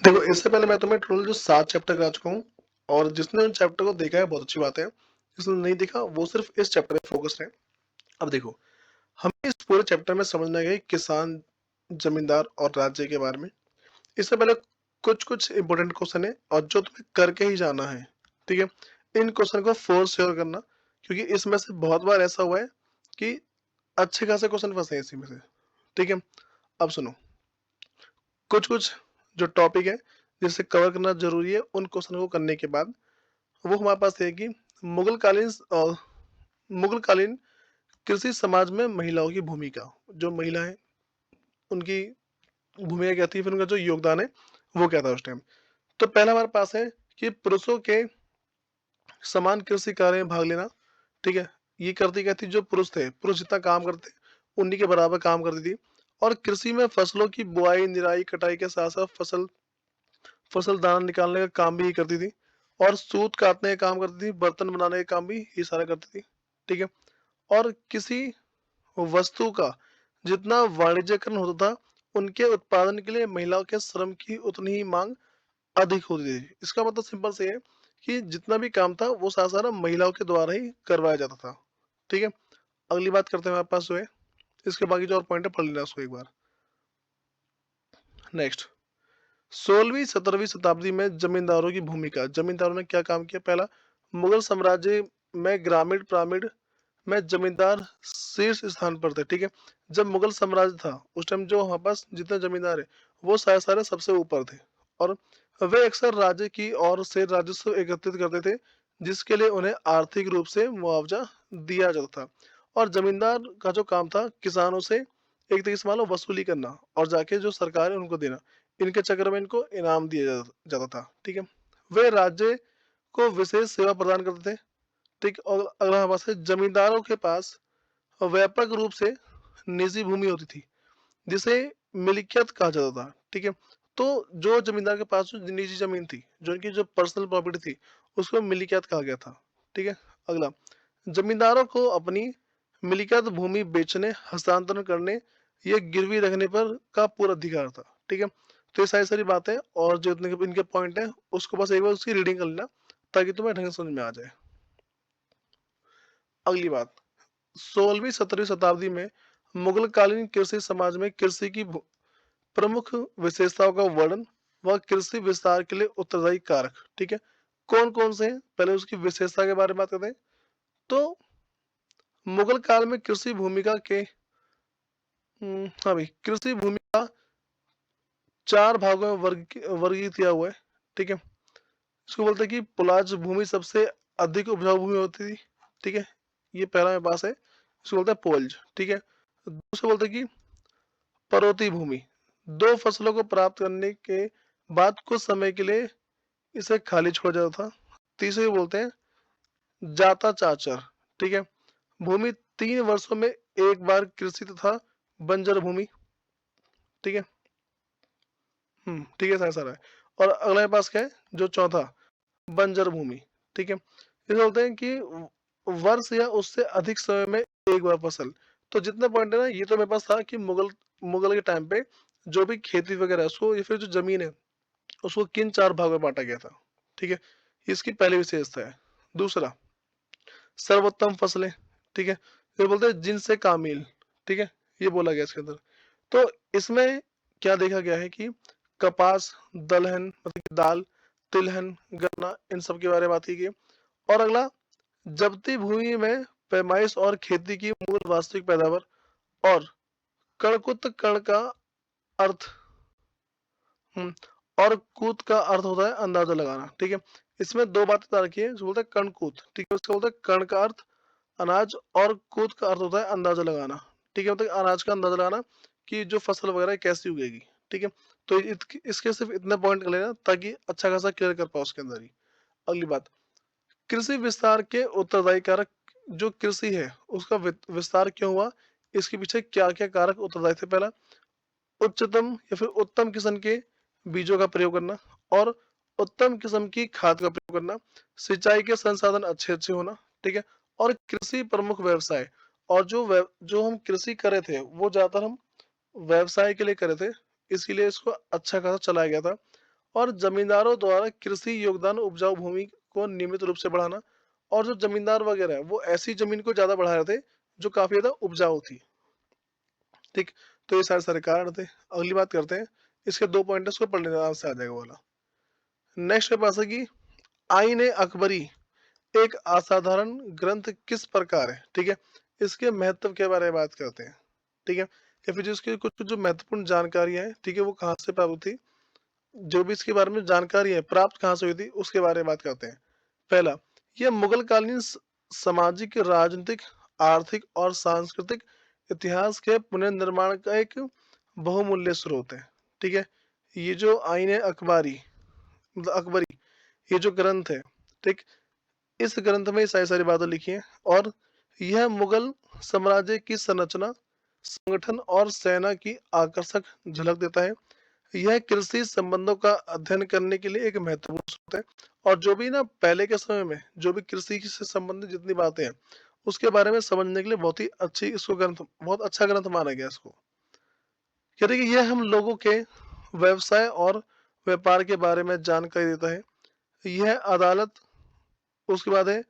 देखो, इससे पहले मैं तुम्हें टोटल जो 7 चैप्टर करा चुका हूँ और जिसने उन चैप्टर को देखा है बहुत अच्छी बात है। जिसने नहीं देखा वो सिर्फ इस चैप्टर में फोकस्ड है। अब देखो, हमें इस पूरे चैप्टर में समझना है किसान, जमींदार और राज्य के बारे में। इससे पहले कुछ इंपॉर्टेंट क्वेश्चन है और जो तुम्हें करके ही जाना है, ठीक है। इन क्वेश्चन को फोर्स श्योर करना, क्योंकि इसमें से बहुत बार ऐसा हुआ है कि अच्छे खासे क्वेश्चन फंसे हैं इसी में से, ठीक है। अब सुनो, कुछ कुछ जो टॉपिक है जिसे कवर करना जरूरी है, उन क्वेश्चन को करने के बाद वो हमारे पास है कि मुगल कालीन मुगल कालीन कृषि समाज में महिलाओं की भूमिका, जो महिला है उनकी भूमिका क्या थी, फिर उनका जो योगदान है वो क्या था उस टाइम। तो पहला हमारे पास है कि पुरुषों के समान कृषि कार्य में भाग लेना, ठीक है। ये करती क्या थी, जो पुरुष थे, पुरुष जितना काम करते उन्हीं के बराबर काम करती थी। और कृषि में फसलों की बुआई, निराई, कटाई के साथ साथ फसल फसल दाना निकालने का काम भी ये करती थी। और सूत काटने का काम करती थी, बर्तन बनाने का काम भी ये सारा करती थी, ठीक है। और किसी वस्तु का जितना वाणिज्यकरण होता था, उनके उत्पादन के लिए महिलाओं के श्रम की उतनी ही मांग अधिक होती थी। इसका मतलब सिंपल से है कि जितना भी काम था वो सारा सारा महिलाओं के द्वारा ही करवाया जाता था, ठीक है। अगली बात करते हैं हमारे पास जो है, इसके बाकी जो और पॉइंट है पढ़ लेना उसको एक बार। नेक्स्ट, 16वीं 17वीं शताब्दी में जमींदारों की भूमिका। जमींदारों ने क्या काम किया? पहला, मुगल साम्राज्य में ग्रामीण पिरामिड में जमींदार शीर्ष स्थान पर थे, ठीक है। जब मुगल साम्राज्य था उस टाइम जो हमारे पास जितने जमींदार है वो सारे सारे सबसे ऊपर थे। और वे अक्सर राज्य की ओर से राजस्व एकत्रित करते थे, जिसके लिए उन्हें आर्थिक रूप से मुआवजा दिया जाता था। और जमींदार का जो काम था किसानों से एक तरीके से मान लो वसूली करना और जाके जो सरकार है उनको देना। इनके चक्कर में इनको इनाम दिया जाता था, ठीक है। वे राज्य को विशेष सेवा प्रदान करते थे, ठीक। और अगला हमारे पास है, जमींदारों के पास व्यापक रूप से निजी भूमि होती थी, जिसे मिल्कियत कहा जाता था, ठीक है। तो जो जमींदार के पास जो निजी जमीन थी, जो उनकी जो पर्सनल प्रॉपर्टी थी, उसको मिल्कियत कहा गया था, ठीक है। अगला, जमींदारों को अपनी मिल्कियत भूमि बेचने, हस्तांतरण करने या गिरवी रखने पर का पूरा अधिकार था, ठीक है। तो ये सारी सारी बातें और जो इनके पॉइंट है उसको बस एक बार उसकी रीडिंग कर लेना, ताकि तुम्हें ढंग से समझ में आ जाए। अगली बात, 16वीं 17वीं शताब्दी में मुगल कालीन कृषि समाज में कृषि की प्रमुख विशेषताओं का वर्णन व कृषि विस्तार के लिए उत्तरदायी कारक, ठीक है। कौन कौन से हैं, पहले उसकी विशेषता के बारे में बात करते हैं। तो मुगल काल में कृषि भूमिका के हाँ भाई, कृषि भूमिका 4 भागों में वर्गीकृत किया हुआ है, ठीक है। इसको बोलते हैं कि पुलाज भूमि सबसे अधिक उपजाऊ भूमि होती थी, ठीक है। ये पहला मेरे पास है, इसको बोलते हैं पोल्ज, ठीक है। दूसरा बोलते हैं कि पर्वतीय भूमि, 2 फसलों को प्राप्त करने के बाद कुछ समय के लिए इसे खाली छोड़ा जाता था। तीसरे को बोलते हैं जाता चाचर, ठीक है। भूमि 3 वर्षों में एक बार कृषि तथा बंजर भूमि, ठीक है। ठीक है, सारा सारा है। और अगला मेरे पास क्या है, जो चौथा, बंजर भूमि, ठीक है। इसे बोलते हैं कि वर्ष या उससे अधिक समय में एक बार फसल। तो जितने पॉइंट है ना, ये तो मेरे पास था कि मुगल मुगल के टाइम पे जो भी खेती वगैरह है उसको, या फिर जो जमीन है उसको किन 4 भागों में बांटा गया था, ठीक है। इसकी पहली विशेषता है। दूसरा, सर्वोत्तम फसलें, ठीक है। फिर बोलते हैं जिनसे कामिल, ठीक है। ये बोला गया इसके अंदर। तो इसमें क्या देखा गया है कि कपास, दलहन मतलब कि दाल, तिलहन, गन्ना, इन सब के बारे में बात की गई। और अगला, जबती भूमि में पैमाइश और खेती की मूल वास्तविक पैदावार। और कणकुत कण का अर्थ, हम्म, और कूत का अर्थ होता है अंदाजा लगाना, ठीक है। इसमें 2 बातें बता रखी है, बोलते हैं कणकूत, ठीक है। उसका बोलते हैं कण का अर्थ अनाज और कूत का अर्थ होता है अंदाजा लगाना, ठीक है। मतलब अनाज का अंदाजा लगाना कि जो फसल वगैरह है कैसी उगेगी, ठीक है। तो इसके सिर्फ इतने पॉइंट कर लेना ताकि अच्छा खासा क्लियर कर पाओ उसके अंदर ही। अगली बात, कृषि विस्तार के उत्तरदायी कारक। जो कृषि है उसका विस्तार क्यों हुआ, इसके पीछे क्या क्या कारक उत्तरदायी थे? पहला, उच्चतम या फिर उत्तम किस्म के बीजों का प्रयोग करना और उत्तम किस्म की खाद का प्रयोग करना, सिंचाई के संसाधन अच्छे अच्छे होना, ठीक है। और कृषि प्रमुख व्यवसाय, और जो हम कृषि करे थे वो ज्यादातर हम व्यवसाय के लिए करे थे, इसीलिए इसको अच्छा खासा चलाया गया था। और जमींदारों द्वारा कृषि योगदान उपजाऊ भूमि को नियमित रूप से बढ़ाना। और जो जमींदार वगैरह है वो ऐसी जमीन को ज्यादा बढ़ा रहे थे जो काफी ज्यादा उपजाऊ थी। ठीक। तो ये सारे सारे कारण थे। अगली बात करते हैं, इसके दो पॉइंट उसको पढ़ने में से आ जाएगा वाला। नेक्स्ट मेरे पास है कि आईन ए अकबरी एक असाधारण ग्रंथ किस प्रकार है। ठीक है, इसके महत्व के बारे में बात करते हैं। ठीक है, या फिर जिसकी कुछ कुछ जो महत्वपूर्ण जानकारियां हैं, ठीक है, वो कहाँ से प्राप्त हुई थी, जो भी इसके बारे में जानकारी है प्राप्त कहाँ से हुई थी, उसके बारे में बात करते हैं। पहला, यह मुगल कालीन सामाजिक, राजनीतिक, आर्थिक और सांस्कृतिक इतिहास के पुनर्निर्माण का एक बहुमूल्य स्रोत है। ठीक है, ये जो आईन अकबारी मतलब अकबरी, ये जो ग्रंथ है, ठीक, इस ग्रंथ में सारी सारी बातें लिखी हैं। और यह मुगल साम्राज्य की संरचना, संगठन और सेना की आकर्षक झलक देता है। यह कृषि संबंधों का अध्ययन करने के लिए एक महत्वपूर्ण स्रोत है। और जो भी ना पहले के समय में जो भी कृषि से संबंधित जितनी बातें हैं उसके बारे में समझने के लिए बहुत ही अच्छी इसको ग्रंथ, बहुत अच्छा ग्रंथ माना गया इसको। कहते हैं कि यह हम लोगों के व्यवसाय और व्यापार के बारे में जानकारी देता है। यह अदालत, उसके बाद है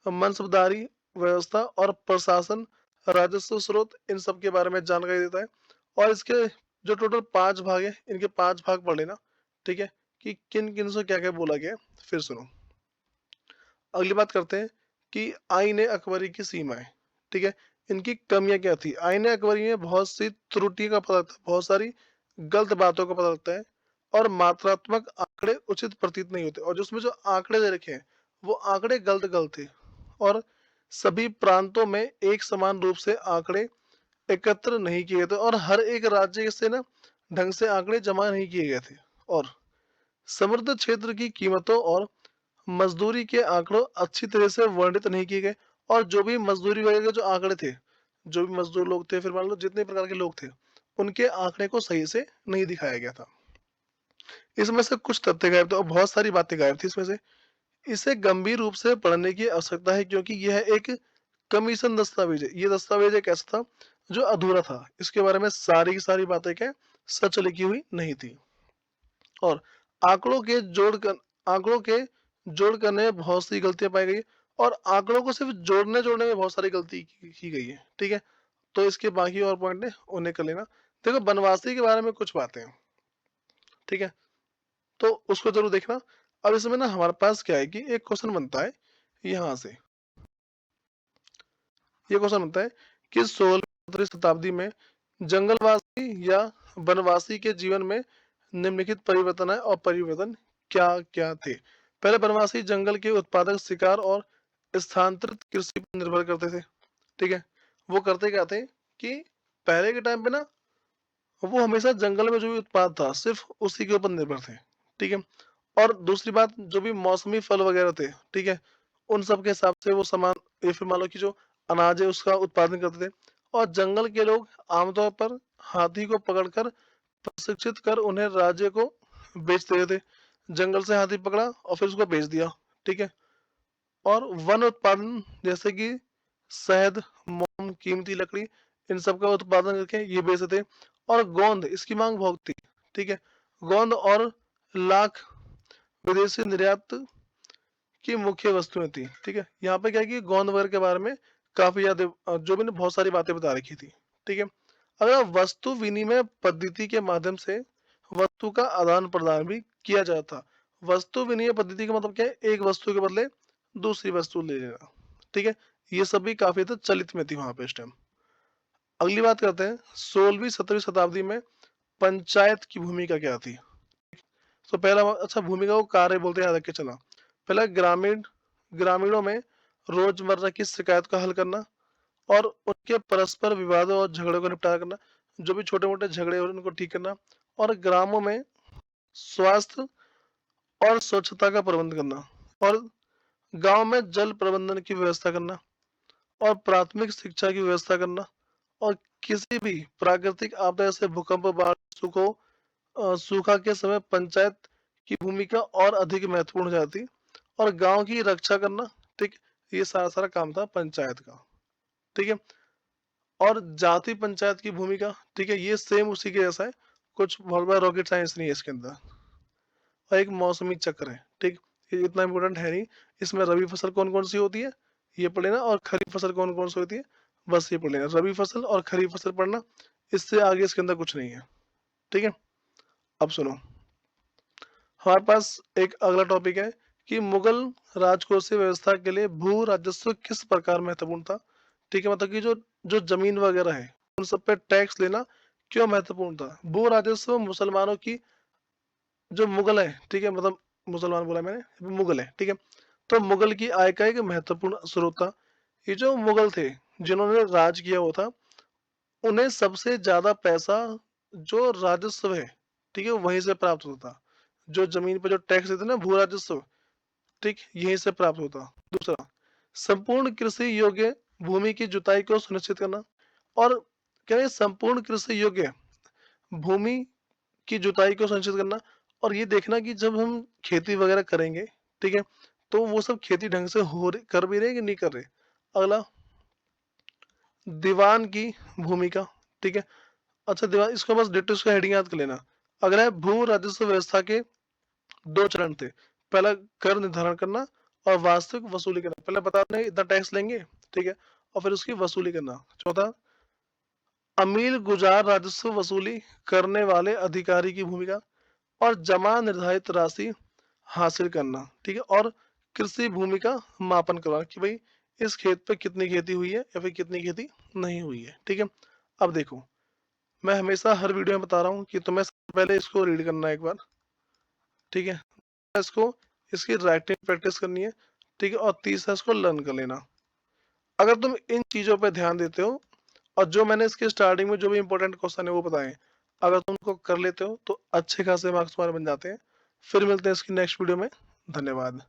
मनसबदारी व्यवस्था और प्रशासन, राजस्व स्रोत, इन सब के बारे में जानकारी देता है। और इसके जो टोटल 5 भाग है, इनके 5 भाग पढ़ लेना। ठीक है, कि किन किन से क्या क्या बोला गया है। फिर सुनो, अगली बात करते हैं कि आईन अकबरी की सीमाएं। ठीक है, इनकी कमियां क्या थी। आईन अकबरी में बहुत सी त्रुटियों का पता लगता है, बहुत सारी गलत बातों का पता लगता है। और मात्रात्मक आंकड़े उचित प्रतीत नहीं होते, और जिसमें जो आंकड़े दे रखे हैं वो आंकड़े गलत गलत थे। और सभी प्रांतों में एक समान रूप से आंकड़े एकत्र नहीं किए गए थे, और हर एक राज्य से ना ढंग से आंकड़े जमा नहीं किए गए थे। और समृद्ध क्षेत्र की कीमतों और मजदूरी के आंकड़ों अच्छी तरह से वर्णित नहीं किए गए। और जो भी मजदूरी वगैरह के जो आंकड़े थे, जो भी मजदूर लोग थे, फिर मान लो जितने प्रकार के लोग थे, उनके आंकड़े को सही से नहीं दिखाया गया था। इसमें से कुछ तथ्य गायब थे और बहुत सारी बातें गायब थी इसमें से। इसे गंभीर रूप से पढ़ने की आवश्यकता है, क्योंकि यह एक कमीशन दस्तावेज है। ये दस्तावेज एक ऐसा था जो अधूरा था, इसके बारे में सारी की सारी बातें क्या सच लिखी हुई नहीं थी। और आंकड़ों के आंकड़ों के जोड़ करने में बहुत सी गलतियां पाई गई। और आंकड़ों को सिर्फ जोड़ने जोड़ने में बहुत सारी गलती की गई है। ठीक है, तो इसके बाकी और पॉइंट है उन्हें कर लेना। देखो, बनवासी के बारे में कुछ बातें हैं। ठीक है, तो उसको जरूर देखना। अब इसमें ना हमारे पास क्या है कि एक क्वेश्चन बनता है यहाँ से। ये क्वेश्चन बनता है कि 16वीं शताब्दी में जंगलवासी या वनवासी के जीवन में निम्नलिखित परिवर्तन है, और परिवर्तन क्या क्या थे। पहले वनवासी जंगल के उत्पादक, शिकार और स्थानांतरित कृषि पर निर्भर करते थे। ठीक है, वो करते क्या थे कि पहले के टाइम पे ना वो हमेशा जंगल में जो भी उत्पाद था सिर्फ उसी के ऊपर निर्भर थे। ठीक है, और दूसरी बात, जो भी मौसमी फल वगैरह थे, ठीक है, उन सब के हिसाब से वो सामान, या फिर मान लो कि जो अनाज है उसका उत्पादन करते थे। और जंगल के लोग आमतौर पर हाथी को पकड़कर प्रशिक्षित कर उन्हें राज्य को बेच देते थे। जंगल से हाथी पकड़ा और फिर उसको बेच दिया। ठीक है, और वन उत्पादन जैसे कि शहद, मोम, कीमती लकड़ी, इन सब का उत्पादन करके ये बेचते थे। और गोंद, इसकी मांग बहुत थी। ठीक है, गोंद और लाख विदेशी निर्यात की मुख्य वस्तुएं थी। ठीक है, यहाँ पे क्या है कि गोंद वगैरह के बारे में काफी ज्यादा जो मैंने बहुत सारी बातें बता रखी थी। ठीक है, अगर वस्तु विनिमय पद्धति के माध्यम से वस्तु का आदान प्रदान भी किया जाता। वस्तु विनिमय पद्धति का मतलब क्या है, एक वस्तु के बदले दूसरी वस्तु ले लेना। ठीक है, ये सब भी काफी हद तक चलित में थी वहां पे इस टाइम। अगली बात करते हैं, 16वीं 17वीं शताब्दी में पंचायत की भूमिका क्या थी। तो पहला अच्छा, भूमिका को कार्य बोलते हैं, याद रख के चला। पहला, ग्रामीणों में रोजमर्रा की शिकायत का हल करना और उनके परस्पर विवादों और झगड़ों को निपटारा करना। जो भी छोटे मोटे झगड़े हो रहे हैं, उनको ठीक करना। और ग्रामों में स्वास्थ्य और स्वच्छता का प्रबंध करना। और गांव में जल प्रबंधन की व्यवस्था करना। और प्राथमिक शिक्षा की व्यवस्था करना। और किसी भी प्राकृतिक आपदा जैसे भूकंप, बाढ़, सूखा के समय पंचायत की भूमिका और अधिक महत्वपूर्ण हो जाती। और गांव की रक्षा करना। ठीक, ये सारा सारा काम था पंचायत का। ठीक है, और जाति पंचायत की भूमिका, ठीक है, ये सेम उसी के जैसा है, कुछ बहुत बड़ा रॉकेट साइंस नहीं है इसके अंदर। और एक मौसमी चक्र है, ठीक? ये इतना इम्पोर्टेंट है नहीं। इसमें रबी फसल कौन-कौन सी होती है, ये पढ़ लेना और खरीफ फसल कौन-कौन सी होती है, बस ये पढ़ लेना। रबी फसल और खरीफ फसल पढ़ना, इससे आगे इसके अंदर कुछ नहीं है, ठीक है? अब सुनो, हमारे पास एक अगला टॉपिक है कि मुगल राजकोषीय व्यवस्था के लिए भू राजस्व किस प्रकार महत्वपूर्ण था? ठीक है, मतलब कि जो जो जमीन वगैरह है, उन सब पे टैक्स लेना क्यों महत्वपूर्ण था? भू राजस्व मुसलमानों की, जो मुगल है, ठीक है, मतलब मुसलमान बोला मैंने, मुगल है, ठीक है? तो मुगल की आय का एक महत्वपूर्ण स्रोत था। ये जो मुगल थे, जिन्होंने राज किया हुआ था, उन्हें सबसे ज़्यादा पैसा जो राजस्व है, ठीक है, वहीं से प्राप्त होता था। जो ज़मीन पे जो टैक्स देते हैं ना, भू राजस्व, ठीक, यहीं से प्राप्त होता। दूसरा, संपूर्ण कृषि योग्य भूमि की जुताई को सुनिश्चित करना, और कह रहे हैं संपूर्ण कृषि योग्य भूमि की जुताई को सुनिश्चित करना, और ये देखना कि जब हम खेती वगैरह करेंगे, ठीक है, तो वो सब खेती ढंग से कर भी रहे हैं कि नहीं कर रहे। अगला, दीवान की भूमिका, ठीक है। अच्छा, दीवान, इसको बस डिटेल्स का हेडिंग याद कर लेना। अगला है भू राजस्व व्यवस्था के दो चरण थे। पहला, कर निर्धारण करना और वास्तविक वसूली करना। पहले बताते हैं इतना टैक्स लेंगे, ठीक है, और फिर उसकी वसूली करना। चौथा, अमील गुजार राजस्व वसूली करने वाले अधिकारी की भूमिका, और जमा निर्धारित राशि हासिल करना, ठीक है, और कृषि भूमि का मापन करवाना कि भाई इस खेत पे कितनी खेती हुई है या फिर कितनी खेती नहीं हुई है, ठीक है। अब देखो, मैं हमेशा हर वीडियो में बता रहा हूँ कि तुम्हें सबसे पहले इसको रीड करना है एक बार, ठीक है, इसको, इसकी राइटिंग प्रैक्टिस करनी है, ठीक है, और तीसरा इसको लर्न कर लेना। अगर तुम इन चीजों पर ध्यान देते हो, और जो मैंने इसके स्टार्टिंग में जो भी इंपॉर्टेंट क्वेश्चन है वो बताए, अगर तुम उनको कर लेते हो तो अच्छे खासे मार्क्स तुम्हारे बन जाते हैं। फिर मिलते हैं इसकी नेक्स्ट वीडियो में। धन्यवाद।